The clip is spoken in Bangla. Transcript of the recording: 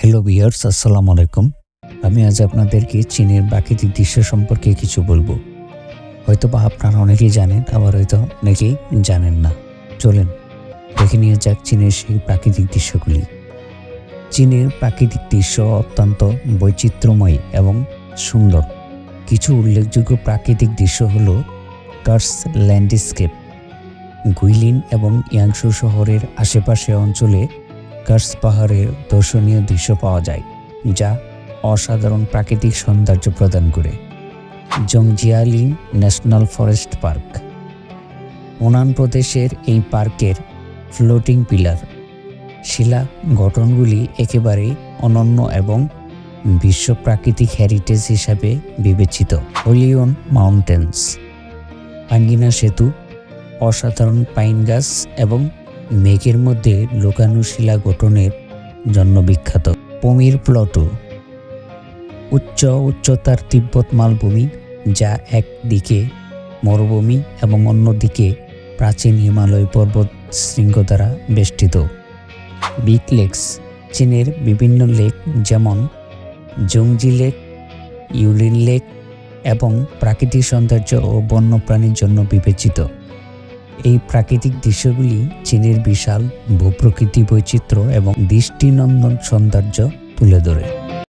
হ্যালো ভিউয়ার্স, আসসালামু আলাইকুম। আমি আজ আপনাদেরকে চীনের প্রাকৃতিক দৃশ্য সম্পর্কে কিছু বলবো। হয়তোবা আপনারা অনেকেই জানেন, আবার হয়তো অনেকেই জানেন না। চলেন দেখে নিয়ে যাক চীনের সেই প্রাকৃতিক দৃশ্যগুলি। চীনের প্রাকৃতিক দৃশ্য অত্যন্ত বৈচিত্র্যময় এবং সুন্দর। কিছু উল্লেখযোগ্য প্রাকৃতিক দৃশ্য হল কার্স ল্যান্ডস্কেপ। গুইলিন এবং ইয়াংশু শহরের আশেপাশে অঞ্চলে কার্স পাহাড়ের দর্শনীয় দৃশ্য পাওয়া যায়, যা অসাধারণ প্রাকৃতিক সৌন্দর্য প্রদান করে। জংজিয়ালিং ন্যাশনাল ফরেস্ট পার্ক। ওনান প্রদেশের এই পার্কের ফ্লোটিং পিলার শিলা গঠনগুলি একেবারে অনন্য এবং বিশ্ব প্রাকৃতিক হেরিটেজ হিসাবে বিবেচিত। হোলিয়ন মাউন্টেন্স। আঙ্গিনা সেতু অসাধারণ পাইন গাছ এবং মেঘের মধ্যে লুকানো শিলা গঠনের জন্য বিখ্যাত। পমির প্লটো উচ্চতার তিব্বত মালভূমি, যা একদিকে মরুভূমি এবং অন্যদিকে প্রাচীন হিমালয় পর্বত শৃঙ্গ দ্বারা বেষ্টিত। বিগ লেকস চীনের বিভিন্ন লেক যেমন জংজি লেক, ইউলিন লেক এবং প্রাকৃতিক সৌন্দর্য ও বন্যপ্রাণীর জন্য বিবেচিত। এই প্রাকৃতিক দৃশ্যগুলি চীনের বিশাল ভূপ্রকৃতি বৈচিত্র্য এবং দৃষ্টিনন্দন সৌন্দর্য তুলে ধরে।